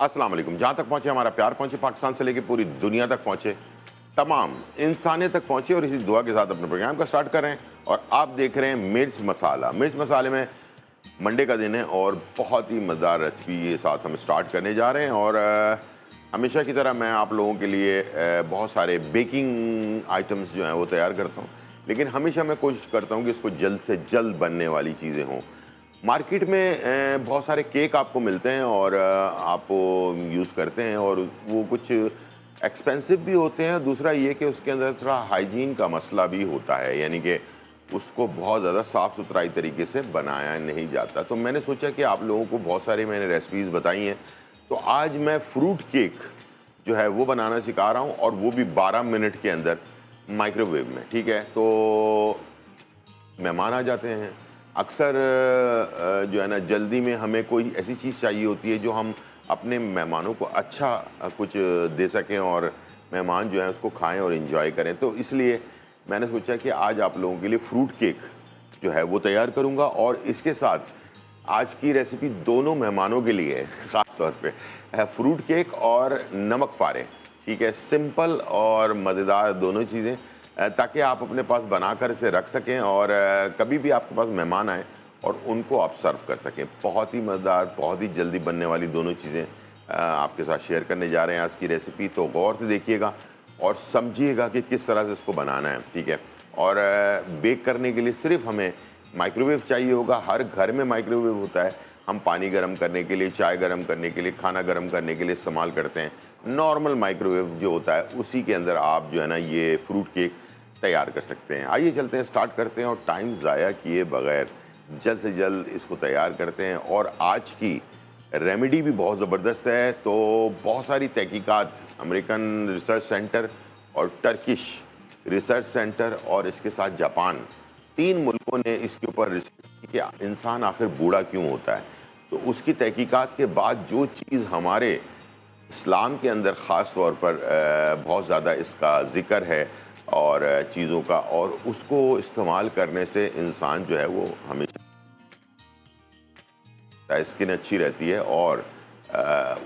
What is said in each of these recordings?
अस्सलाम वालेकुम। जहाँ तक पहुँचे हमारा प्यार पहुँचे, पाकिस्तान से लेकर पूरी दुनिया तक पहुँचे, तमाम इंसानियत तक पहुँचे, और इसी दुआ के साथ अपने प्रोग्राम का स्टार्ट कर रहे हैं। और आप देख रहे हैं मिर्च मसाला। मिर्च मसाले में मंडे का दिन है और बहुत ही मज़ेदार रेसिपी के साथ हम स्टार्ट करने जा रहे हैं। और हमेशा की तरह मैं आप लोगों के लिए बहुत सारे बेकिंग आइटम्स जो हैं वो तैयार करता हूँ, लेकिन हमेशा मैं कोशिश करता हूँ कि इसको जल्द से जल्द बनने वाली चीज़ें हों। मार्केट में बहुत सारे केक आपको मिलते हैं और आप यूज़ करते हैं, और वो कुछ एक्सपेंसिव भी होते हैं। दूसरा ये कि उसके अंदर थोड़ा हाइजीन का मसला भी होता है, यानी कि उसको बहुत ज़्यादा साफ़ सुथराई तरीके से बनाया नहीं जाता। तो मैंने सोचा कि आप लोगों को बहुत सारी मैंने रेसिपीज़ बताई हैं, तो आज मैं फ्रूट केक जो है वो बनाना सिखा रहा हूँ, और वो भी 12 मिनट के अंदर माइक्रोवेव में। ठीक है, तो मेहमान आ जाते हैं अक्सर, जो है ना, जल्दी में हमें कोई ऐसी चीज़ चाहिए होती है जो हम अपने मेहमानों को अच्छा कुछ दे सकें और मेहमान जो है उसको खाएं और इन्जॉय करें। तो इसलिए मैंने सोचा कि आज आप लोगों के लिए फ्रूट केक जो है वो तैयार करूंगा, और इसके साथ आज की रेसिपी दोनों मेहमानों के लिए है, ख़ास तौर पे फ्रूट केक और नमक पारे। ठीक है, सिंपल और मज़ेदार दोनों चीज़ें, ताकि आप अपने पास बनाकर इसे रख सकें और कभी भी आपके पास मेहमान आए और उनको आप सर्व कर सकें। बहुत ही मज़ेदार, बहुत ही जल्दी बनने वाली दोनों चीज़ें आपके साथ शेयर करने जा रहे हैं आज की रेसिपी। तो गौर से देखिएगा और समझिएगा कि किस तरह से इसको बनाना है। ठीक है, और बेक करने के लिए सिर्फ हमें माइक्रोवेव चाहिए होगा। हर घर में माइक्रोवेव होता है। हम पानी गर्म करने के लिए, चाय गर्म करने के लिए, खाना गर्म करने के लिए इस्तेमाल करते हैं। नॉर्मल माइक्रोवेव जो होता है उसी के अंदर आप जो है ना ये फ्रूट केक तैयार कर सकते हैं। आइए चलते हैं, स्टार्ट करते हैं, और टाइम ज़ाया किए बगैर जल्द से जल्द इसको तैयार करते हैं। और आज की रेमेडी भी बहुत ज़बरदस्त है। तो बहुत सारी तहकीकात, अमेरिकन रिसर्च सेंटर और टर्किश रिसर्च सेंटर और इसके साथ जापान, 3 मुल्कों ने इसके ऊपर रिसर्च की कि इंसान आखिर बूढ़ा क्यों होता है। तो उसकी तहकीकात के बाद जो चीज़ हमारे इस्लाम के अंदर ख़ास तौर पर बहुत ज़्यादा इसका ज़िक्र है और चीज़ों का, और उसको इस्तेमाल करने से इंसान जो है वो हमेशा स्किन अच्छी रहती है, और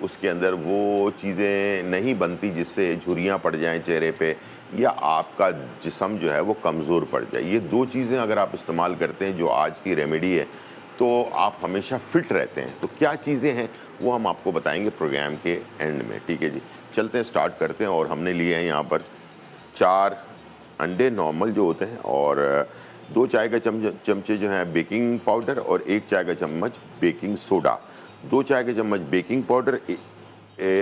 उसके अंदर वो चीज़ें नहीं बनती जिससे झुर्रियाँ पड़ जाएं चेहरे पे, या आपका जिस्म जो है वो कमज़ोर पड़ जाए। ये 2 चीज़ें अगर आप इस्तेमाल करते हैं जो आज की रेमेडी है, तो आप हमेशा फिट रहते हैं। तो क्या चीज़ें हैं वो हम आपको बताएंगे प्रोग्राम के एंड में। ठीक है जी, चलते हैं, स्टार्ट करते हैं। और हमने लिए हैं यहाँ पर 4 अंडे नॉर्मल जो होते हैं, और 2 चाय का चमचे जो हैं बेकिंग पाउडर, और 1 चाय का चम्मच बेकिंग सोडा, 2 चाय के चम्मच बेकिंग पाउडर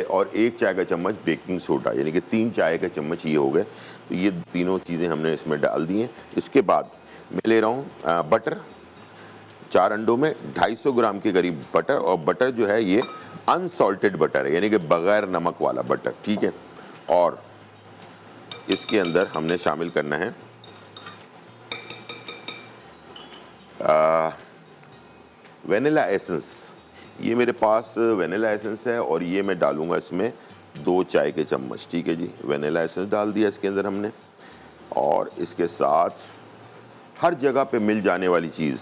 और 1 चाय का चम्मच बेकिंग सोडा, यानी कि 3 चाय के चम्मच ये हो गए। तो ये तीनों चीज़ें हमने इसमें डाल दी हैं। इसके बाद मैं ले रहा हूँ बटर। 4 अंडों में 250 ग्राम के करीब बटर, और बटर जो है ये अनसॉल्टेड बटर है, यानी कि बग़ैर नमक वाला बटर। ठीक है, और इसके अंदर हमने शामिल करना है वेनिला एसेंस। ये मेरे पास वेनिला एसेंस है, और ये मैं डालूंगा इसमें 2 चाय के चम्मच। ठीक है जी, वेनिला एसेंस डाल दिया इसके अंदर हमने। और इसके साथ हर जगह पे मिल जाने वाली चीज़,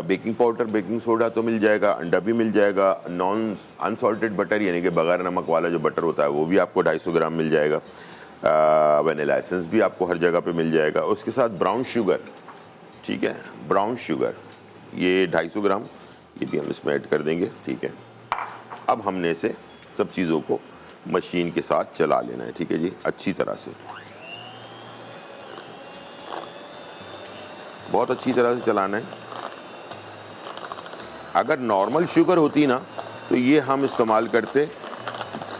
बेकिंग पाउडर, बेकिंग सोडा तो मिल जाएगा, अंडा भी मिल जाएगा, नॉन अनसॉल्टेड बटर यानी कि बग़ैर नमक वाला जो बटर होता है वो भी आपको 250 ग्राम मिल जाएगा, वेनिला एसेंस भी आपको हर जगह पे मिल जाएगा। उसके साथ ब्राउन शुगर, ठीक है, ब्राउन शुगर ये 250 ग्राम, ये भी हम इसमें ऐड कर देंगे। ठीक है, अब हमने इसे सब चीज़ों को मशीन के साथ चला लेना है। ठीक है जी, अच्छी तरह से, बहुत अच्छी तरह से चलाना है। अगर नॉर्मल शुगर होती ना तो ये हम इस्तेमाल करते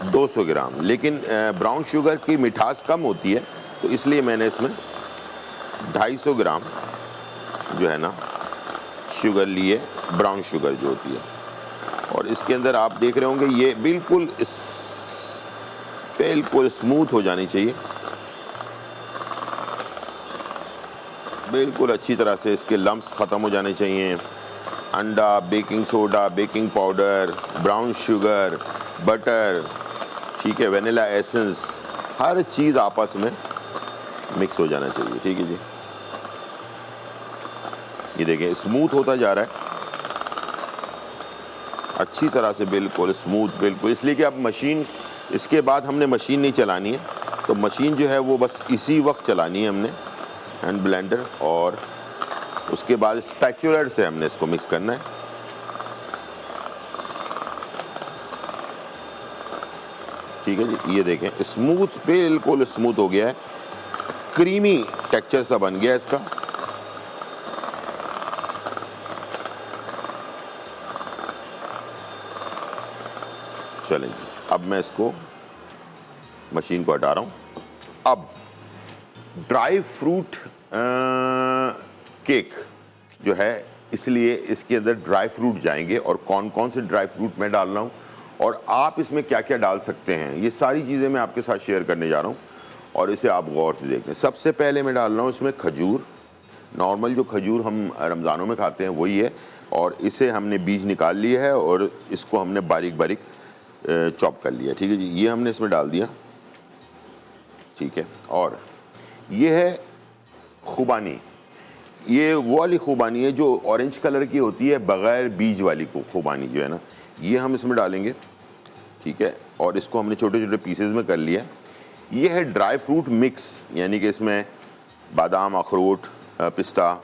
200 ग्राम, लेकिन ब्राउन शुगर की मिठास कम होती है, तो इसलिए मैंने इसमें 250 ग्राम जो है ना शुगर लिए, ब्राउन शुगर जो होती है। और इसके अंदर आप देख रहे होंगे ये बिल्कुल स्मूथ हो जानी चाहिए, बिल्कुल अच्छी तरह से इसके लम्स ख़त्म हो जाने चाहिए। अंडा, baking soda, baking powder, brown sugar, butter, ठीक है, वेनिला एसेंस, हर चीज़ आपस में मिक्स हो जाना चाहिए। ठीक है जी, ये देखें स्मूथ होता जा रहा है। अच्छी तरह से, बिल्कुल स्मूथ, बिल्कुल, इसलिए कि अब मशीन, इसके बाद हमने मशीन नहीं चलानी है, तो मशीन जो है वो बस इसी वक्त चलानी है हमने, हैंड ब्लेंडर, और उसके बाद स्पैचुलर से हमने इसको मिक्स करना है। ठीक है जी, ये देखें स्मूथ, बिल्कुल स्मूथ हो गया है, क्रीमी टेक्सचर सा बन गया है इसका। चलें जी, अब मैं इसको मशीन को हटा रहा हूँ। अब ड्राई फ्रूट केक जो है, इसलिए इसके अंदर ड्राई फ्रूट जाएंगे, और कौन कौन से ड्राई फ्रूट मैं डाल रहा हूँ और आप इसमें क्या क्या डाल सकते हैं, ये सारी चीज़ें मैं आपके साथ शेयर करने जा रहा हूँ, और इसे आप गौर से देखें। सबसे पहले मैं डाल रहा हूँ इसमें खजूर, नॉर्मल जो खजूर हम रमज़ानों में खाते हैं वही है, और इसे हमने बीज निकाल लिया है और इसको हमने बारीक बारीक चॉप कर लिया। ठीक है जी, ये हमने इसमें डाल दिया। ठीक है, और ये है खुबानी, ये वो वाली खुबानी है जो ऑरेंज कलर की होती है, बग़ैर बीज वाली खुबानी जो है ना, ये हम इसमें डालेंगे। ठीक है, और इसको हमने छोटे छोटे पीसेस में कर लिया। ये है ड्राई फ्रूट मिक्स, यानी कि इसमें बादाम, अखरोट, पिस्ता,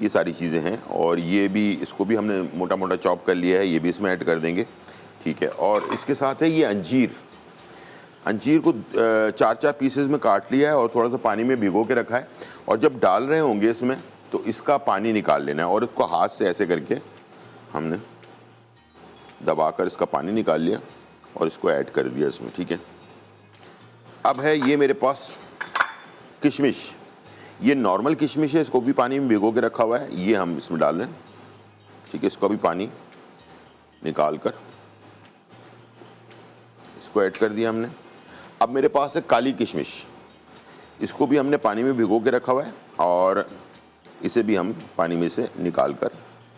ये सारी चीज़ें हैं, और ये भी, इसको भी हमने मोटा मोटा चॉप कर लिया है, ये भी इसमें ऐड कर देंगे। ठीक है, और इसके साथ है ये अंजीर, अंजीर को 4-4 पीसेस में काट लिया है और थोड़ा सा पानी में भिगो के रखा है, और जब डाल रहे होंगे इसमें तो इसका पानी निकाल लेना है, और इसको हाथ से ऐसे करके हमने दबाकर इसका पानी निकाल लिया और इसको ऐड कर दिया इसमें। ठीक है, अब है ये मेरे पास किशमिश, ये नॉर्मल किशमिश है, इसको भी पानी में भिगो के रखा हुआ है, ये हम इसमें डाल लें। ठीक है, इसको भी पानी निकाल कर इसको ऐड कर दिया हमने। अब मेरे पास है काली किशमिश, इसको भी हमने पानी में भिगो के रखा हुआ है, और इसे भी हम पानी में से निकाल कर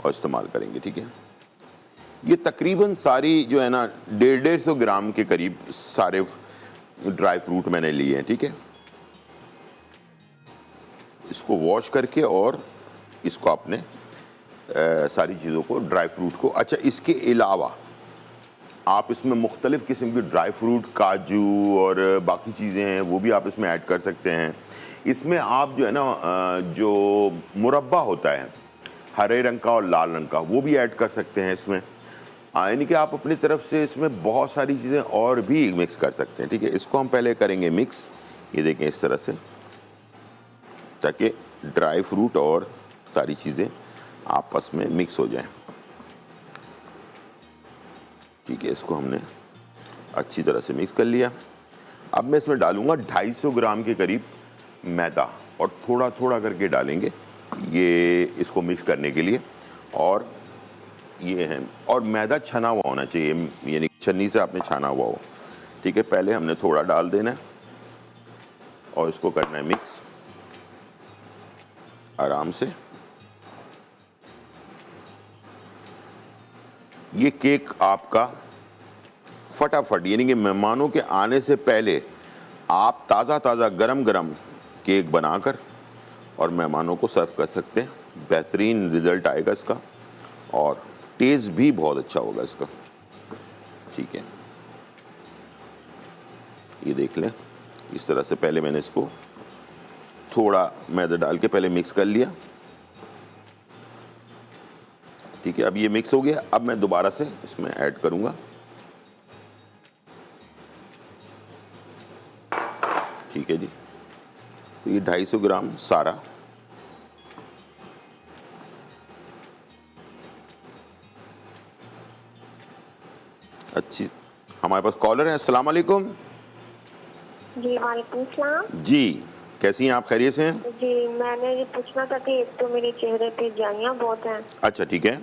और इस्तेमाल करेंगे। ठीक है, ये तकरीबन सारी जो है ना 150-150 ग्राम के करीब सारे ड्राई फ्रूट मैंने लिए हैं। ठीक है, इसको वॉश करके और इसको आपने सारी चीज़ों को, ड्राई फ्रूट को, अच्छा इसके अलावा आप इसमें मुख्तलिफ़ किस्म के ड्राई फ्रूट, काजू और बाकी चीज़ें हैं वो भी आप इसमें ऐड कर सकते हैं। इसमें आप जो है ना जो मुरब्बा होता है हरे रंग का और लाल रंग का, वो भी ऐड कर सकते हैं इसमें, यानी कि आप अपनी तरफ से इसमें बहुत सारी चीज़ें और भी मिक्स कर सकते हैं। ठीक है, इसको हम पहले करेंगे मिक्स, ये देखें इस तरह से, ताकि ड्राई फ्रूट और सारी चीज़ें आपस में मिक्स हो जाएं। ठीक है, इसको हमने अच्छी तरह से मिक्स कर लिया। अब मैं इसमें डालूंगा 250 ग्राम के करीब मैदा, और थोड़ा थोड़ा करके डालेंगे ये इसको मिक्स करने के लिए, और ये है, और मैदा छना हुआ होना चाहिए, यानी छन्नी से आपने छाना हुआ हो। ठीक है, पहले हमने थोड़ा डाल देना है और इसको करना है मिक्स आराम से। ये केक आपका फटाफट, यानी कि मेहमानों के आने से पहले आप ताज़ा ताज़ा गरम गरम केक बनाकर और मेहमानों को सर्व कर सकते हैं। बेहतरीन रिज़ल्ट आएगा इसका, और टेस्ट भी बहुत अच्छा होगा इसका। ठीक है, ये देख लें, इस तरह से पहले मैंने इसको थोड़ा मैदा डाल के पहले मिक्स कर लिया। ठीक है, अब ये मिक्स हो गया, अब मैं दोबारा से इसमें ऐड करूंगा। ठीक है जी, तो ये 250 ग्राम सारा अच्छी। हमारे पास कॉलर है, अस्सलाम वालेकुम। जी वालेकुम सलाम। जी, कैसी हैं आप, खैरियत से हैं? जी, मैंने ये पूछना था कि एक तो मेरे चेहरे पे जाइयाँ बहुत हैं। अच्छा, ठीक है।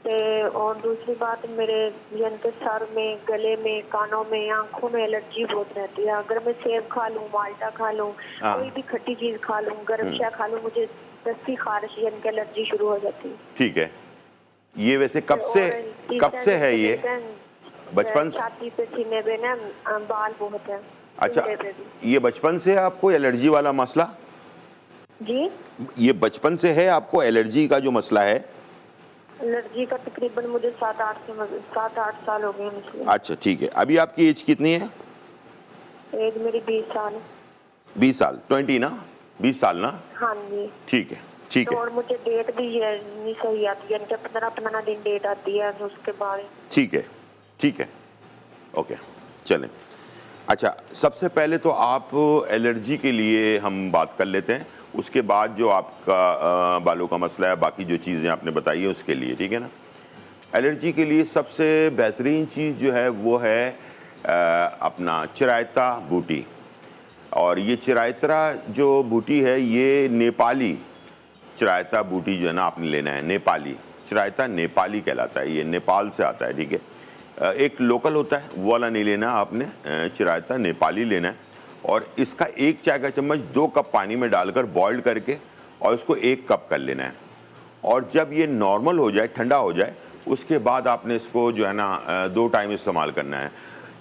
और दूसरी बात, मेरे यानी कि सर में, गले में, कानों में, आंखों में एलर्जी बहुत रहती है। अगर मैं सेब खा लूँ, माल्टा खा लूँ, कोई भी खट्टी चीज खा लूँ, गर्म चाय खा लूँ, मुझे दस्ती, खारिश यानी कि एलर्जी शुरू हो जाती है। ठीक है, ये वैसे कब से है ये? बचपन से? छाती पे, सीने पे ना बाल बहुत है। अच्छा, ये बचपन से है आपको एलर्जी वाला मसला? जी, ये बचपन से है आपको एलर्जी का जो मसला है? एलर्जी का तकरीबन मुझे 7-8 साल हो गए हैं इसलिए। अच्छा ठीक है, अभी आपकी एज कितनी है? एज मेरी 20 साल है। 20 साल, 20 ना, 20 साल ना? हाँ जी। ठीक है ठीक तो है और मुझे डेट भी है नहीं सही आती है, यानी कि 15-15 दिन डेट आती है, तो उसके बाद। ठीक है ठीक है, ओके चलें। अच्छा, सबसे पहले तो आप एलर्जी के लिए हम बात कर लेते हैं, उसके बाद जो आपका बालों का मसला है, बाकी जो चीज़ें आपने बताई है उसके लिए, ठीक है ना। एलर्जी के लिए सबसे बेहतरीन चीज़ जो है वो है अपना चिरायता बूटी। और ये चिरायता जो बूटी है ये नेपाली चिरायता बूटी जो है ना आपने लेना है, नेपाली चिरायता नेपाली कहलाता है, ये नेपाल से आता है, ठीक है। एक लोकल होता है वो वाला नहीं लेना आपने, चिरायता नेपाली लेना है। और इसका 1 चाय का चम्मच 2 कप पानी में डालकर बॉइल्ड करके और इसको 1 कप कर लेना है। और जब ये नॉर्मल हो जाए, ठंडा हो जाए, उसके बाद आपने इसको जो है ना 2 टाइम इस्तेमाल करना है।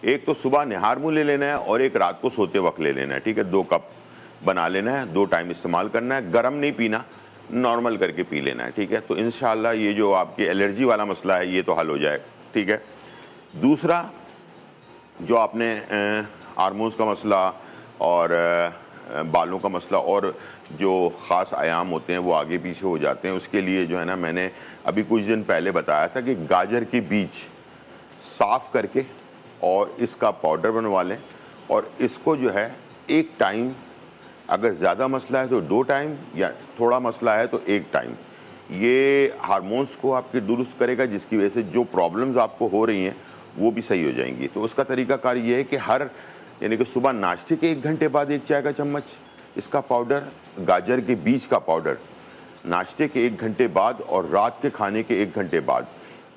एक तो सुबह निहार मुँह ले लेना है और एक रात को सोते वक्त ले लेना है, ठीक है। 2 कप बना लेना है, 2 टाइम इस्तेमाल करना है, गर्म नहीं पीना, नॉर्मल करके पी लेना है, ठीक है। तो इंशाल्लाह ये जो आपकी एलर्जी वाला मसला है ये तो हल हो जाए, ठीक है। दूसरा जो आपने हार्मोन्स का मसला और बालों का मसला और जो ख़ास आयाम होते हैं वो आगे पीछे हो जाते हैं, उसके लिए जो है ना मैंने अभी कुछ दिन पहले बताया था कि गाजर के बीज साफ़ करके और इसका पाउडर बनवा लें और इसको जो है 1 टाइम, अगर ज़्यादा मसला है तो 2 टाइम, या थोड़ा मसला है तो 1 टाइम, ये हार्मोन्स को आपके दुरुस्त करेगा, जिसकी वजह से जो प्रॉब्लम्स आपको हो रही हैं वो भी सही हो जाएंगी। तो उसका तरीकाकार ये है कि हर यानी कि सुबह नाश्ते के 1 घंटे बाद 1 चाय का चम्मच इसका पाउडर, गाजर के बीज का पाउडर नाश्ते के 1 घंटे बाद और रात के खाने के 1 घंटे बाद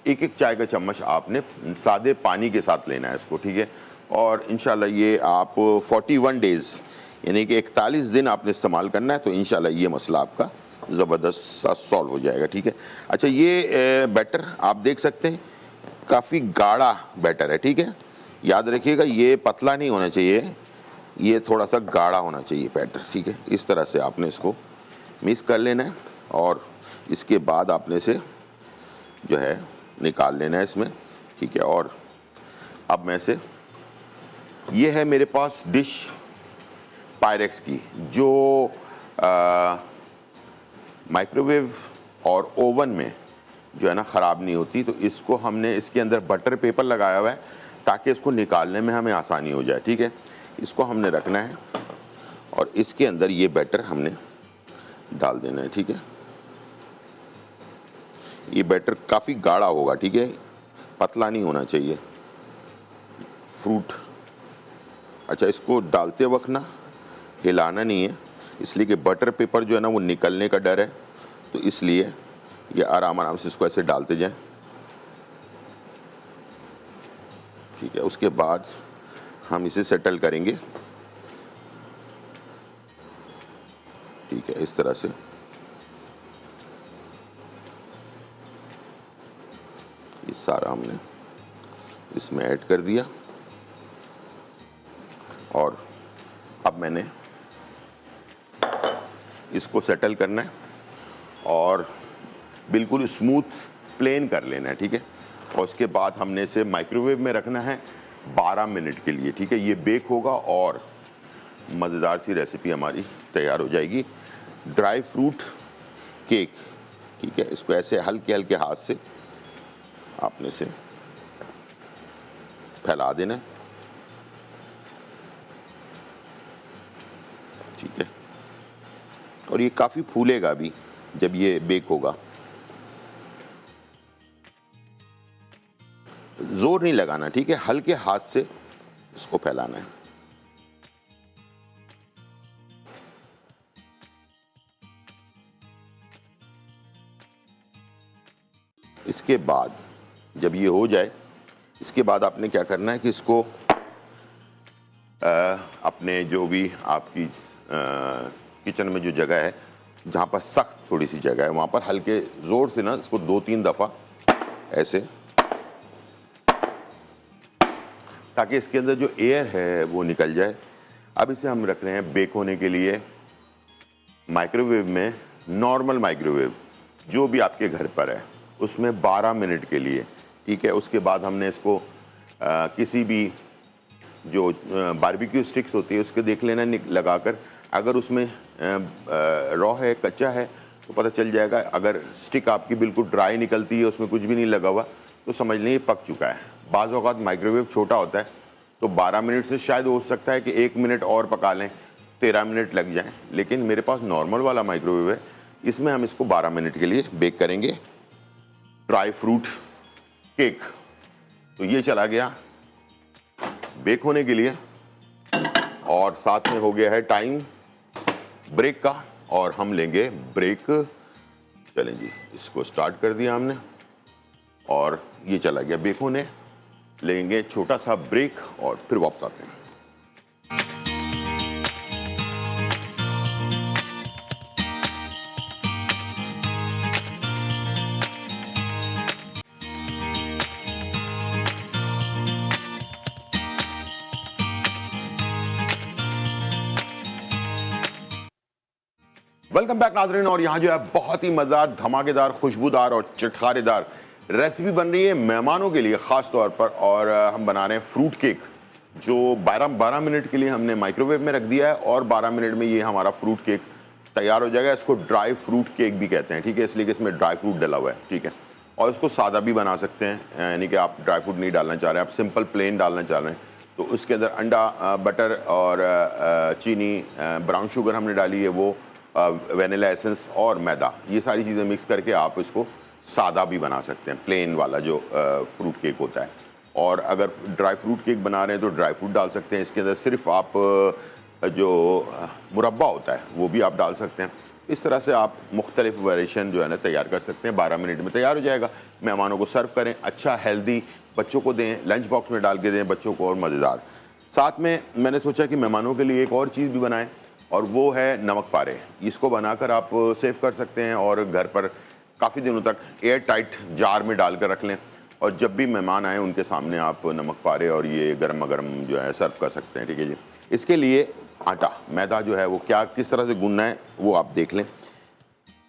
1-1 चाय का चम्मच आपने सादे पानी के साथ लेना है इसको, ठीक है। और इंशाल्लाह ये आप 41 डेज़ यानी कि 41 दिन आपने इस्तेमाल करना है, तो इंशाल्लाह ये मसला आपका ज़बरदस्त सा सॉल्व हो जाएगा, ठीक है। अच्छा, ये बैटर आप देख सकते हैं काफ़ी गाढ़ा बैटर है, ठीक है। याद रखिएगा ये पतला नहीं होना चाहिए, ये थोड़ा सा गाढ़ा होना चाहिए बैटर, ठीक है। इस तरह से आपने इसको मिक्स कर लेना है और इसके बाद आपने से जो है निकाल लेना है इसमें, ठीक है। और अब मैं से ये है मेरे पास डिश पायरेक्स की, जो माइक्रोवेव और ओवन में जो है ना ख़राब नहीं होती। तो इसको हमने इसके अंदर बटर पेपर लगाया हुआ है ताकि इसको निकालने में हमें आसानी हो जाए, ठीक है। इसको हमने रखना है और इसके अंदर ये बैटर हमने डाल देना है, ठीक है। ये बैटर काफ़ी गाढ़ा होगा, ठीक है, पतला नहीं होना चाहिए फ्रूट। अच्छा, इसको डालते वक्त ना हिलाना नहीं है, इसलिए कि बटर पेपर जो है ना वो निकलने का डर है, तो इसलिए ये आराम आराम से इसको ऐसे डालते जाएं, ठीक है। उसके बाद हम इसे सेटल करेंगे, ठीक है, इस तरह से। ये सारा हमने इसमें ऐड कर दिया और अब मैंने इसको सेटल करना है और बिल्कुल स्मूथ प्लेन कर लेना है, ठीक है। और उसके बाद हमने इसे माइक्रोवेव में रखना है 12 मिनट के लिए, ठीक है। ये बेक होगा और मज़ेदार सी रेसिपी हमारी तैयार हो जाएगी। ड्राई फ्रूट केक, ठीक है। इसको ऐसे हल्के हल्के हाथ से आपने से फैला देना, ठीक है। और ये काफ़ी फूलेगा भी जब ये बेक होगा। जोर नहीं लगाना, ठीक है, हल्के हाथ से इसको फैलाना है। इसके बाद जब ये हो जाए, इसके बाद आपने क्या करना है कि इसको अपने जो भी आपकी किचन में जो जगह है जहाँ पर सख्त थोड़ी सी जगह है वहाँ पर हल्के ज़ोर से ना इसको 2-3 दफ़ा ऐसे, ताकि इसके अंदर जो एयर है वो निकल जाए। अब इसे हम रख रहे हैं बेक होने के लिए माइक्रोवेव में, नॉर्मल माइक्रोवेव जो भी आपके घर पर है, उसमें 12 मिनट के लिए, ठीक है। उसके बाद हमने इसको किसी भी जो बारबेक्यू स्टिक्स होती है उसके देख लेना लगाकर, अगर उसमें रॉ है, कच्चा है तो पता चल जाएगा। अगर स्टिक आपकी बिल्कुल ड्राई निकलती है, उसमें कुछ भी नहीं लगा हुआ, तो समझ लें ये पक चुका है। बाज़ औक़ात माइक्रोवेव छोटा होता है तो 12 मिनट से शायद हो सकता है कि 1 मिनट और पका लें, 13 मिनट लग जाएं, लेकिन मेरे पास नॉर्मल वाला माइक्रोवेव है, इसमें हम इसको 12 मिनट के लिए बेक करेंगे। ड्राई फ्रूट केक, तो ये चला गया बेक होने के लिए, और साथ में हो गया है टाइम ब्रेक का, और हम लेंगे ब्रेक। चलें जी, इसको स्टार्ट कर दिया हमने और ये चला गया बेक होने। लेंगे छोटा सा ब्रेक और फिर वापस आते हैं। वेलकम बैक नाज़रीन, और यहाँ जो है बहुत ही मज़ेदार, धमाकेदार, खुशबूदार और चटखारेदार रेसिपी बन रही है मेहमानों के लिए ख़ास तौर पर। और हम बना रहे हैं फ्रूट केक, जो 12 मिनट के लिए हमने माइक्रोवेव में रख दिया है, और 12 मिनट में ये हमारा फ्रूट केक तैयार हो जाएगा। इसको ड्राई फ्रूट केक भी कहते हैं, ठीक है, इसलिए कि इसमें ड्राई फ्रूट डला हुआ है, ठीक है। और इसको सादा भी बना सकते हैं, यानी कि आप ड्राई फ्रूट नहीं डालना चाह रहे हैं, आप सिंपल प्लेन डालना चाह रहे हैं, तो उसके अंदर अंडा, बटर और चीनी, ब्राउन शुगर हमने डाली है, वो वेनिला एसेंस और मैदा, ये सारी चीज़ें मिक्स करके आप इसको सादा भी बना सकते हैं, प्लेन वाला जो फ्रूट केक होता है। और अगर ड्राई फ्रूट केक बना रहे हैं तो ड्राई फ्रूट डाल सकते हैं, इसके अंदर सिर्फ आप जो मुरब्बा होता है वो भी आप डाल सकते हैं। इस तरह से आप मुख्तलिफ वेरिएशन जो है ना तैयार कर सकते हैं। 12 मिनट में तैयार हो जाएगा। मेहमानों को सर्व करें, अच्छा हेल्दी, बच्चों को दें, लंच बॉक्स में डाल के दें बच्चों को, और मज़ेदार। साथ में मैंने सोचा कि मेहमानों के लिए एक और चीज़ भी बनाएं, और वो है नमक पारे। इसको बनाकर आप सेव कर सकते हैं और घर पर काफ़ी दिनों तक एयर टाइट जार में डाल कर रख लें, और जब भी मेहमान आए उनके सामने आप नमक पारे और ये गर्मा गर्म जो है सर्व कर सकते हैं, ठीक है जी। इसके लिए आटा, मैदा जो है वो क्या किस तरह से गूंदना है वो आप देख लें।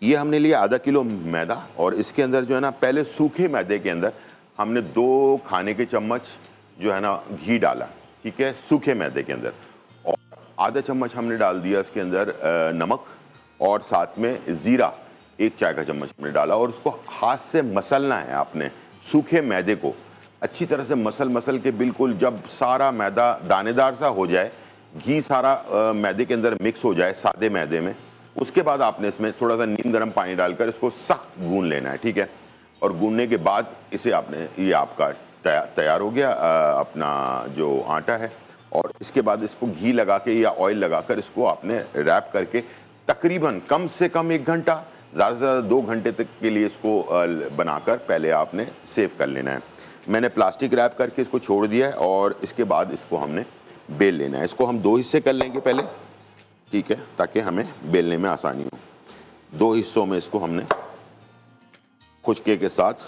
ये हमने लिया आधा किलो मैदा, और इसके अंदर जो है ना पहले सूखे मैदे के अंदर हमने 2 खाने के चम्मच जो है ना घी डाला, ठीक है, सूखे मैदे के अंदर। आधा चम्मच हमने डाल दिया इसके अंदर नमक, और साथ में ज़ीरा 1 चाय का चम्मच हमने डाला, और उसको हाथ से मसलना है आपने। सूखे मैदे को अच्छी तरह से मसल के बिल्कुल जब सारा मैदा दानेदार सा हो जाए, घी सारा मैदे के अंदर मिक्स हो जाए सादे मैदे में, उसके बाद आपने इसमें थोड़ा सा नीम गर्म पानी डालकर इसको सख्त गूंद लेना है, ठीक है। और गूंदने के बाद इसे आपने, ये आपका तैयार हो गया अपना जो आटा है। और इसके बाद इसको घी लगा के या ऑयल लगाकर इसको आपने रैप करके तकरीबन कम से कम 1 घंटा, ज़्यादा से ज़्यादा 2 घंटे तक के लिए इसको बनाकर पहले आपने सेव कर लेना है। मैंने प्लास्टिक रैप करके इसको छोड़ दिया है, और इसके बाद इसको हमने बेल लेना है। इसको हम 2 हिस्से कर लेंगे पहले, ठीक है, ताकि हमें बेलने में आसानी हो। 2 हिस्सों में इसको हमने खुशके के साथ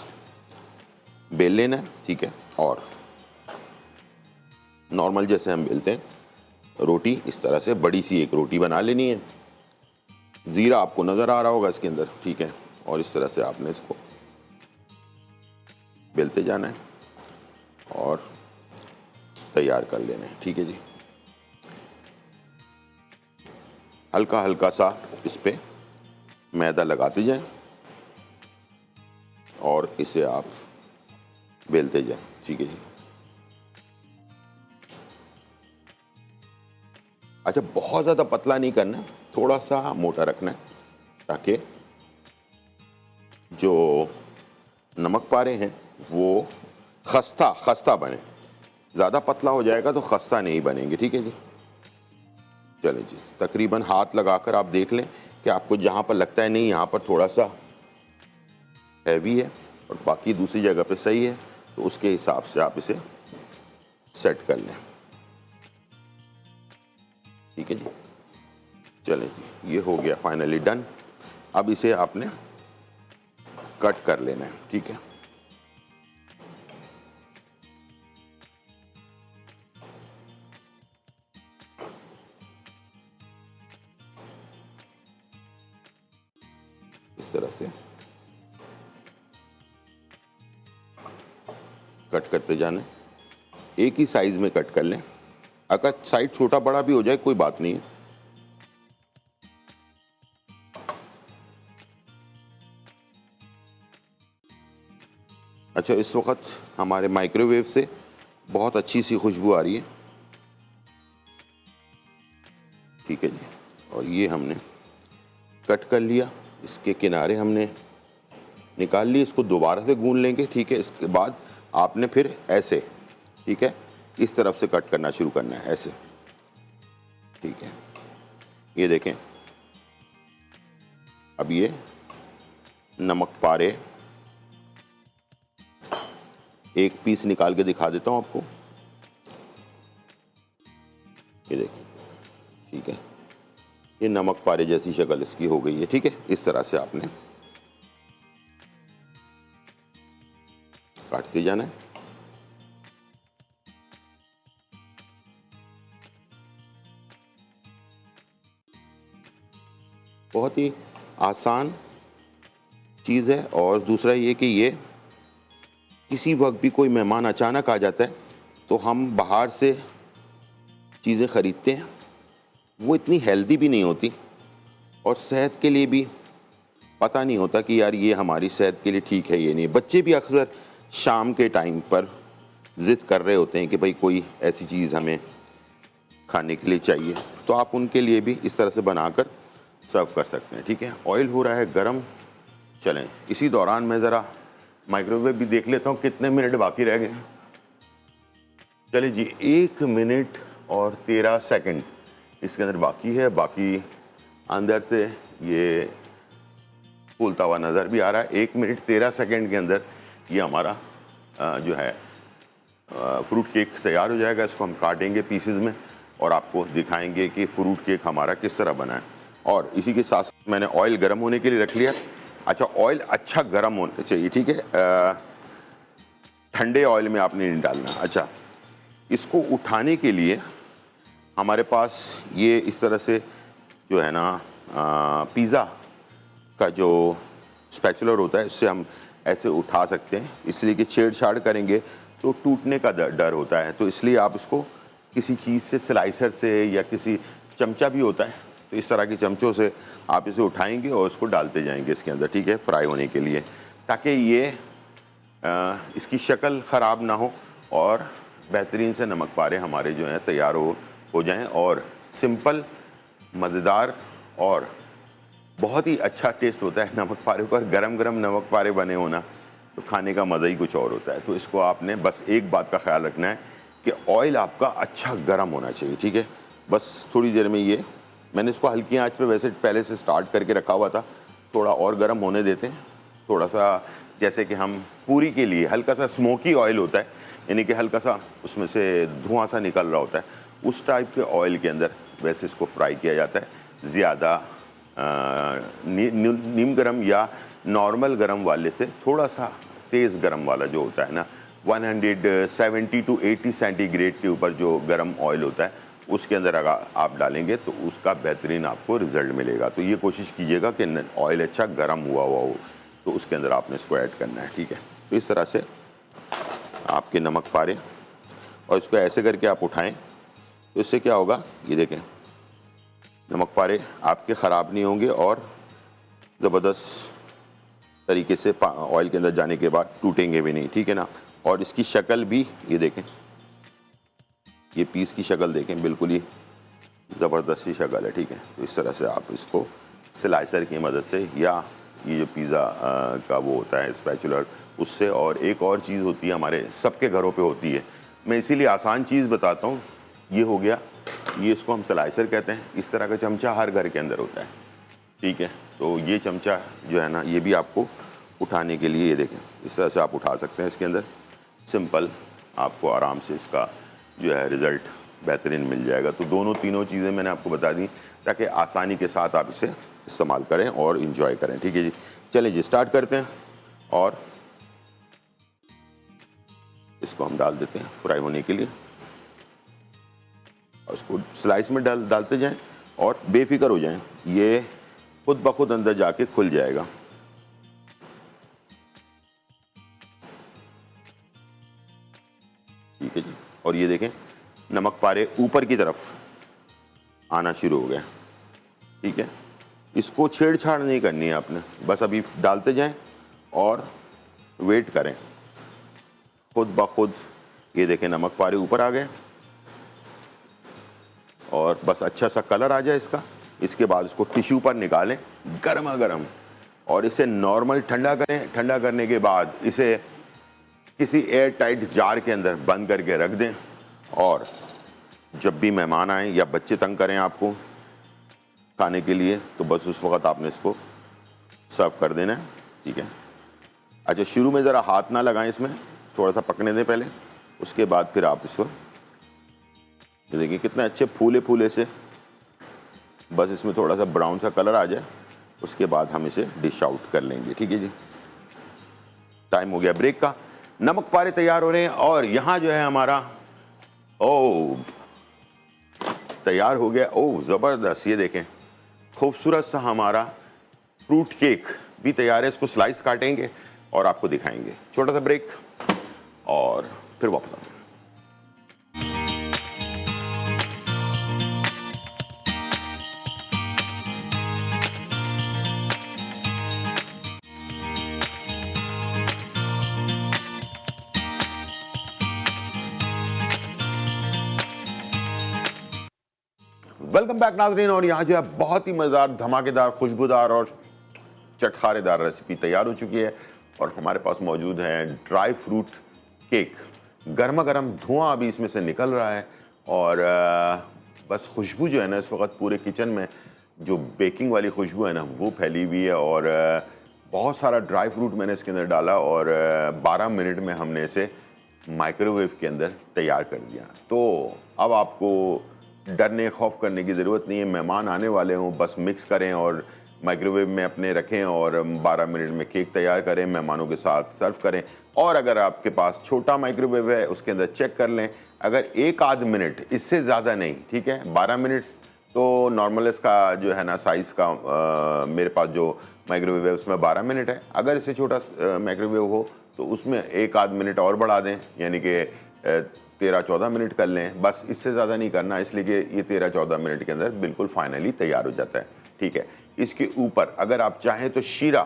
बेल लेना है, ठीक है। और नॉर्मल जैसे हम बेलते हैं रोटी, इस तरह से बड़ी सी एक रोटी बना लेनी है। ज़ीरा आपको नज़र आ रहा होगा इसके अंदर, ठीक है। और इस तरह से आपने इसको बेलते जाना है और तैयार कर लेना है, ठीक है जी। हल्का हल्का सा इस पे मैदा लगाते जाएं और इसे आप बेलते जाएं, ठीक है जी। अच्छा, बहुत ज़्यादा पतला नहीं करना, थोड़ा सा मोटा रखना है, ताकि जो नमक पारे हैं वो खस्ता बने। ज़्यादा पतला हो जाएगा तो खस्ता नहीं बनेंगे, ठीक है जी। चलें जी, तकरीबन हाथ लगाकर आप देख लें कि आपको जहाँ पर लगता है नहीं यहाँ पर थोड़ा सा हैवी है और बाकी दूसरी जगह पे सही है, तो उसके हिसाब से आप इसे सेट कर लें, ठीक है जी। चलें जी, ये हो गया फाइनली डन। अब इसे आपने कट कर लेना है, ठीक है। इस तरह से कट करते जाना है, एक ही साइज में कट कर लें। अगर साइड छोटा बड़ा भी हो जाए कोई बात नहीं है। अच्छा, इस वक्त हमारे माइक्रोवेव से बहुत अच्छी सी खुशबू आ रही है, ठीक है जी। और ये हमने कट कर लिया, इसके किनारे हमने निकाल लिए, इसको दोबारा से गूंद लेंगे, ठीक है। इसके बाद आपने फिर ऐसे, ठीक है, इस तरफ से कट करना शुरू करना है, ऐसे, ठीक है। ये देखें, अब ये नमक पारे एक पीस निकाल के दिखा देता हूं आपको। ये देखें, ठीक है, ये नमक पारे जैसी शक्ल इसकी हो गई है, ठीक है। इस तरह से आपने काटते जाना है। बहुत ही आसान चीज़ है। और दूसरा ये कि ये किसी वक्त भी कोई मेहमान अचानक आ जाता है तो हम बाहर से चीज़ें ख़रीदते हैं, वो इतनी हेल्दी भी नहीं होती और सेहत के लिए भी पता नहीं होता कि यार ये हमारी सेहत के लिए ठीक है, ये नहीं। बच्चे भी अक्सर शाम के टाइम पर ज़िद कर रहे होते हैं कि भाई कोई ऐसी चीज़ हमें खाने के लिए चाहिए, तो आप उनके लिए भी इस तरह से बनाकर सर्व कर सकते हैं, ठीक है। ऑयल हो रहा है गरम, चलें इसी दौरान मैं ज़रा माइक्रोवेव भी देख लेता हूँ कितने मिनट बाकी रह गए। चलिए जी, 1 मिनट और 13 सेकंड इसके अंदर बाकी है। बाकी अंदर से ये फूलता हुआ नज़र भी आ रहा है। 1 मिनट 13 सेकंड के अंदर ये हमारा जो है फ्रूट केक तैयार हो जाएगा। इसको हम काटेंगे पीसेस में और आपको दिखाएंगे कि फ्रूट केक हमारा किस तरह बना है। और इसी के साथ मैंने ऑयल गर्म होने के लिए रख लिया। अच्छा, ऑयल अच्छा गर्म होना चाहिए, ठीक है, ठंडे ऑयल में आपने नहीं डालना। अच्छा, इसको उठाने के लिए हमारे पास ये इस तरह से जो है ना पिज़्ज़ा का जो स्पैचुलर होता है, इससे हम ऐसे उठा सकते हैं, इसलिए कि छेड़छाड़ करेंगे तो टूटने का डर होता है। तो इसलिए आप इसको किसी चीज़ से, स्लाइसर से या किसी चमचा भी होता है, तो इस तरह के चमचों से आप इसे उठाएंगे और इसको डालते जाएंगे इसके अंदर, ठीक है, फ्राई होने के लिए, ताकि ये इसकी शक्ल ख़राब ना हो और बेहतरीन से नमक पारे हमारे जो हैं तैयार हो जाएं। और सिंपल, मज़ेदार और बहुत ही अच्छा टेस्ट होता है नमक पारे का। गरम गरम नमक पारे बने होना तो खाने का मज़ा ही कुछ और होता है। तो इसको आपने बस एक बात का ख्याल रखना है कि ऑयल आपका अच्छा गर्म होना चाहिए, ठीक है। बस थोड़ी देर में ये मैंने इसको हल्की आंच पे वैसे पहले से स्टार्ट करके रखा हुआ था, थोड़ा और गर्म होने देते हैं। थोड़ा सा जैसे कि हम पूरी के लिए हल्का सा स्मोकी ऑयल होता है, यानी कि हल्का सा उसमें से धुआं सा निकल रहा होता है, उस टाइप के ऑयल के अंदर वैसे इसको फ्राई किया जाता है। ज़्यादा नीम गरम या नॉर्मल गरम वाले से थोड़ा सा तेज़ गरम वाला जो होता है ना, 170 to 80 सेंटीग्रेड के ऊपर जो गरम ऑयल होता है, उसके अंदर अगर आप डालेंगे तो उसका बेहतरीन आपको रिज़ल्ट मिलेगा। तो ये कोशिश कीजिएगा कि ऑयल अच्छा गर्म हुआ हो, तो उसके अंदर आपने इसको ऐड करना है, ठीक है। तो इस तरह से आपके नमक पारे, और इसको ऐसे करके आप उठाएं तो इससे क्या होगा, ये देखें, नमक पारे आपके ख़राब नहीं होंगे और ज़बरदस्त तरीके से ऑयल के अंदर जाने के बाद टूटेंगे भी नहीं, ठीक है ना। और इसकी शक्ल भी ये देखें, ये पीस की शक्ल देखें, बिल्कुल ही ज़बरदस्त सी शक्ल है, ठीक है। तो इस तरह से आप इसको स्लाइसर की मदद से या ये जो पिज़्ज़ा का वो होता है स्पैचुलर, उससे। और एक और चीज़ होती है, हमारे सबके घरों पे होती है, मैं इसीलिए आसान चीज़ बताता हूँ। ये हो गया, ये इसको हम स्लाइसर कहते हैं। इस तरह का चमचा हर घर के अंदर होता है, ठीक है। तो ये चमचा जो है ना, ये भी आपको उठाने के लिए, ये देखें, इस तरह से आप उठा सकते हैं इसके अंदर। सिंपल, आपको आराम से इसका जो है रिज़ल्ट बेहतरीन मिल जाएगा। तो दोनों तीनों चीज़ें मैंने आपको बता दी ताकि आसानी के साथ आप इसे इस्तेमाल करें और इन्जॉय करें, ठीक है जी। चलिए जी, स्टार्ट करते हैं और इसको हम डाल देते हैं फ्राई होने के लिए। और इसको स्लाइस में डालते जाएं और बेफिक्र हो जाएं, ये खुद ब खुद अंदर जाके खुल जाएगा। और ये देखें नमक पारे ऊपर की तरफ आना शुरू हो गया। ठीक है, इसको छेड़छाड़ नहीं करनी है आपने, बस अभी डालते जाएं और वेट करें। खुद ब खुद ये देखें नमक पारे ऊपर आ गए और बस अच्छा सा कलर आ जाए इसका। इसके बाद इसको टिश्यू पर निकालें गर्मा गर्म और इसे नॉर्मल ठंडा करें। ठंडा करने के बाद इसे किसी एयर टाइट जार के अंदर बंद करके रख दें और जब भी मेहमान आए या बच्चे तंग करें आपको खाने के लिए तो बस उस वक्त आपने इसको सर्व कर देना है। ठीक है, अच्छा शुरू में ज़रा हाथ ना लगाएं, इसमें थोड़ा सा पकने दें पहले, उसके बाद फिर आप इसको ये देखिए कितने अच्छे फूले फूले से, बस इसमें थोड़ा सा ब्राउन सा कलर आ जाए उसके बाद हम इसे डिश आउट कर लेंगे। ठीक है जी, टाइम हो गया ब्रेक का। नमक पारे तैयार हो रहे हैं और यहाँ जो है हमारा तैयार हो गया। ज़बरदस्त, ये देखें खूबसूरत सा हमारा फ्रूट केक भी तैयार है। इसको स्लाइस काटेंगे और आपको दिखाएंगे। छोटा सा ब्रेक और फिर वापस आएंगे। वेलकम बैक नाज़रीन, और यहाँ जो है बहुत ही मज़ेदार, धमाकेदार, खुशबूदार और चटखारेदार रेसिपी तैयार हो चुकी है और हमारे पास मौजूद है ड्राई फ्रूट केक। गर्मा गर्म धुआं अभी इसमें से निकल रहा है और बस खुशबू जो है ना इस वक्त पूरे किचन में जो बेकिंग वाली खुशबू है ना वो फैली हुई है और बहुत सारा ड्राई फ्रूट मैंने इसके अंदर डाला और 12 मिनट में हमने इसे माइक्रोवेव के अंदर तैयार कर दिया। तो अब आपको डरने खौफ करने की ज़रूरत नहीं है। मेहमान आने वाले हों बस मिक्स करें और माइक्रोवेव में अपने रखें और 12 मिनट में केक तैयार करें, मेहमानों के साथ सर्व करें। और अगर आपके पास छोटा माइक्रोवेव है उसके अंदर चेक कर लें, अगर एक आध मिनट, इससे ज़्यादा नहीं, ठीक है। 12 मिनट तो नॉर्मल इसका जो है ना साइज़ का मेरे पास जो माइक्रोवेव है उसमें 12 मिनट है। अगर इससे छोटा माइक्रोवेव हो तो उसमें एक आध मिनट और बढ़ा दें, यानी कि 13-14 मिनट कर लें। बस इससे ज़्यादा नहीं करना, इसलिए कि ये 13-14 मिनट के अंदर बिल्कुल फाइनली तैयार हो जाता है। ठीक है, इसके ऊपर अगर आप चाहें तो शीरा,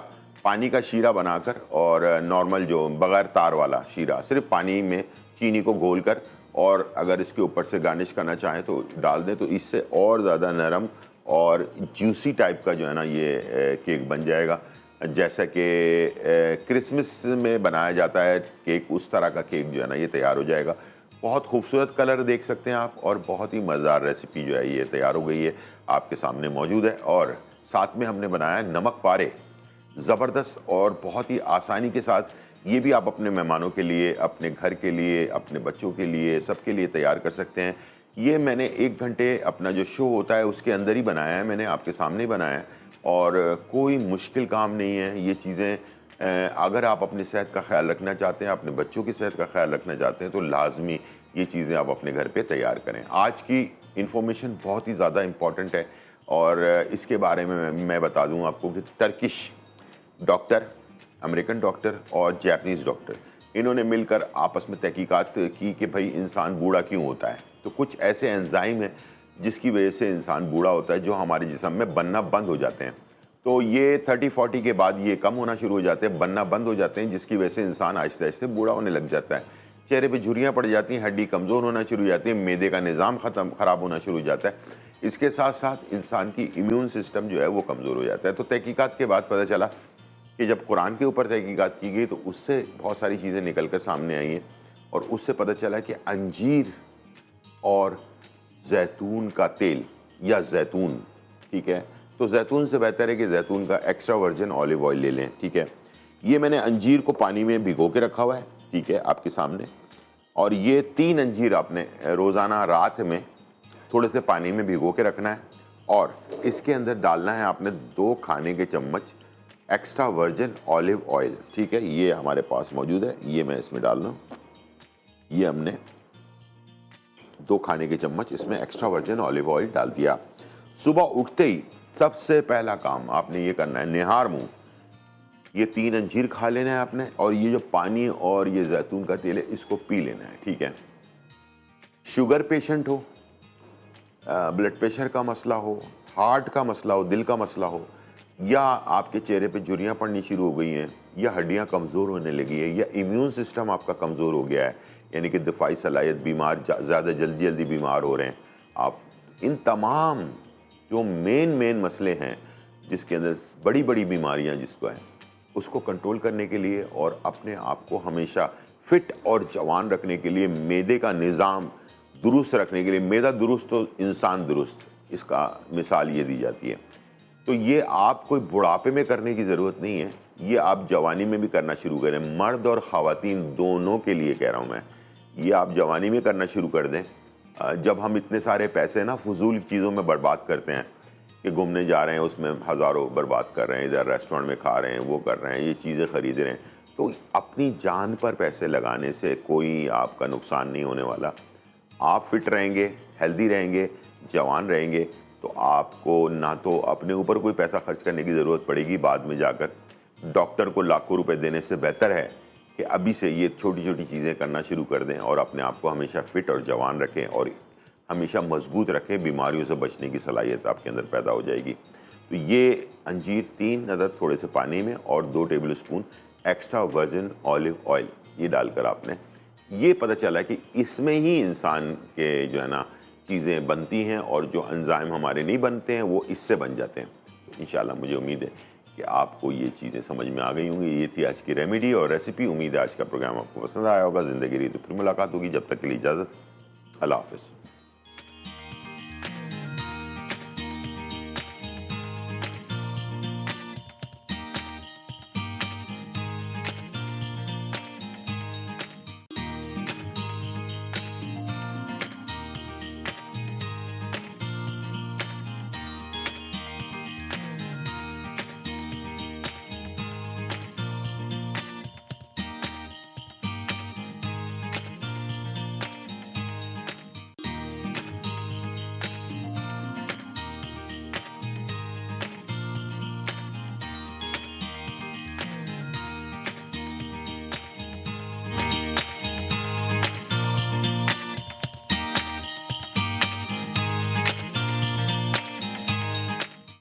पानी का शीरा बनाकर और नॉर्मल जो बग़ैर तार वाला शीरा, सिर्फ पानी में चीनी को घोल कर और अगर इसके ऊपर से गार्निश करना चाहें तो डाल दें, तो इससे और ज़्यादा नरम और जूसी टाइप का जो है ना ये केक बन जाएगा। जैसा कि क्रिसमस में बनाया जाता है केक, उस तरह का केक जो है ना ये तैयार हो जाएगा। बहुत खूबसूरत कलर देख सकते हैं आप और बहुत ही मज़ेदार रेसिपी जो है ये तैयार हो गई है, आपके सामने मौजूद है। और साथ में हमने बनाया नमक पारे, ज़बरदस्त और बहुत ही आसानी के साथ। ये भी आप अपने मेहमानों के लिए, अपने घर के लिए, अपने बच्चों के लिए, सबके लिए तैयार कर सकते हैं। ये मैंने 1 घंटे अपना जो शो होता है उसके अंदर ही बनाया है, मैंने आपके सामने बनाया है और कोई मुश्किल काम नहीं है। ये चीज़ें अगर आप अपनी सेहत का ख्याल रखना चाहते हैं, अपने बच्चों की सेहत का ख्याल रखना चाहते हैं तो लाजमी ये चीज़ें आप अपने घर पे तैयार करें। आज की इन्फॉर्मेशन बहुत ही ज़्यादा इम्पॉर्टेंट है और इसके बारे में मैं बता दूं आपको कि टर्किश डॉक्टर, अमेरिकन डॉक्टर और जापानीज़ डॉक्टर, इन्होंने मिलकर आपस में तहकीकात की कि भाई इंसान बूढ़ा क्यों होता है। तो कुछ ऐसे एंजाइम हैं जिसकी वजह से इंसान बूढ़ा होता है, जो हमारे जिस्म में बनना बंद हो जाते हैं। तो ये 30-40 के बाद ये कम होना शुरू हो जाते हैं, बनना बंद हो जाते हैं, जिसकी वजह से इंसान आहिस्ते आहिस्ते बूढ़ा होने लग जाता है। चेहरे पे झुर्रियाँ पड़ जाती हैं, हड्डी कमज़ोर होना शुरू हो जाती है, मैदे का निज़ाम ख़राब होना शुरू हो जाता है। इसके साथ साथ इंसान की इम्यून सिस्टम जो है वो कमज़ोर हो जाता है। तो तहकीकात के बाद पता चला कि जब कुरान के ऊपर तहकीकात की गई तो उससे बहुत सारी चीज़ें निकल कर सामने आई हैं और उससे पता चला कि अंजीर और जैतून का तेल या जैतून, ठीक है, तो जैतून से बेहतर है कि जैतून का एक्स्ट्रा वर्जिन ऑलिव ऑयल ले लें। ठीक है, ये मैंने अंजीर को पानी में भिगो के रखा हुआ है, ठीक है, आपके सामने। और ये 3 अंजीर आपने रोज़ाना रात में थोड़े से पानी में भिगो के रखना है और इसके अंदर डालना है आपने 2 खाने के चम्मच एक्स्ट्रा वर्जिन ऑलिव ऑयल। ठीक है, ये हमारे पास मौजूद है, ये मैं इसमें डाल रहा हूँ। ये हमने 2 खाने के चम्मच इसमें एक्स्ट्रा वर्जिन ऑलिव ऑयल डाल दिया। सुबह उठते ही सबसे पहला काम आपने ये करना है, निहार मुंह ये 3 अंजीर खा लेना है आपने और ये जो पानी और ये जैतून का तेल है इसको पी लेना है। ठीक है, शुगर पेशेंट हो, ब्लड प्रेशर का मसला हो, हार्ट का मसला हो, दिल का मसला हो, या आपके चेहरे पे झुर्रियाँ पड़नी शुरू हो गई हैं, या हड्डियाँ कमज़ोर होने लगी है, या इम्यून सिस्टम आपका कमज़ोर हो गया है, यानी कि दिफाई सलाहियत, बीमार ज़्यादा जल्दी जल्दी बीमार हो रहे हैं आप, इन तमाम जो मेन मसले हैं जिसके अंदर बड़ी बड़ी बीमारियां जिसको हैं, उसको कंट्रोल करने के लिए और अपने आप को हमेशा फिट और जवान रखने के लिए, मैदे का निज़ाम दुरुस्त रखने के लिए, मैदा दुरुस्त तो इंसान दुरुस्त, इसका मिसाल ये दी जाती है। तो ये आप कोई बुढ़ापे में करने की ज़रूरत नहीं है, ये आप जवानी में भी करना शुरू करें। मर्द और ख़वातीन दोनों के लिए कह रहा हूँ मैं, ये आप जवानी में करना शुरू कर दें। जब हम इतने सारे पैसे ना फजूल चीज़ों में बर्बाद करते हैं कि घूमने जा रहे हैं उसमें हज़ारों बर्बाद कर रहे हैं, इधर रेस्टोरेंट में खा रहे हैं, वो कर रहे हैं, ये चीज़ें ख़रीद रहे हैं, तो अपनी जान पर पैसे लगाने से कोई आपका नुकसान नहीं होने वाला। आप फिट रहेंगे, हेल्दी रहेंगे, जवान रहेंगे, तो आपको ना तो अपने ऊपर कोई पैसा खर्च करने की ज़रूरत पड़ेगी बाद में जाकर। डॉक्टर को लाखों रुपए देने से बेहतर है कि अभी से ये छोटी छोटी चीज़ें करना शुरू कर दें और अपने आप को हमेशा फिट और जवान रखें और हमेशा मजबूत रखें, बीमारियों से बचने की सलाहियत आपके अंदर पैदा हो जाएगी। तो ये अंजीर 3 अदद थोड़े से पानी में और 2 table spoon extra virgin olive oil ये डालकर आपने, ये पता चला कि इसमें ही इंसान के जो है ना चीज़ें बनती हैं और जो एंजाइम हमारे नहीं बनते हैं वो इससे बन जाते हैं। तो इंशाल्लाह मुझे उम्मीद है कि आपको ये चीज़ें समझ में आ गई होंगी। ये थी आज की रेमेडी और रेसिपी। उम्मीद है आज का प्रोग्राम आपको पसंद आया होगा। ज़िंदगी रही तो फिर मुलाकात होगी, जब तक के लिए इजाज़त, अल्लाह हाफ़िज़।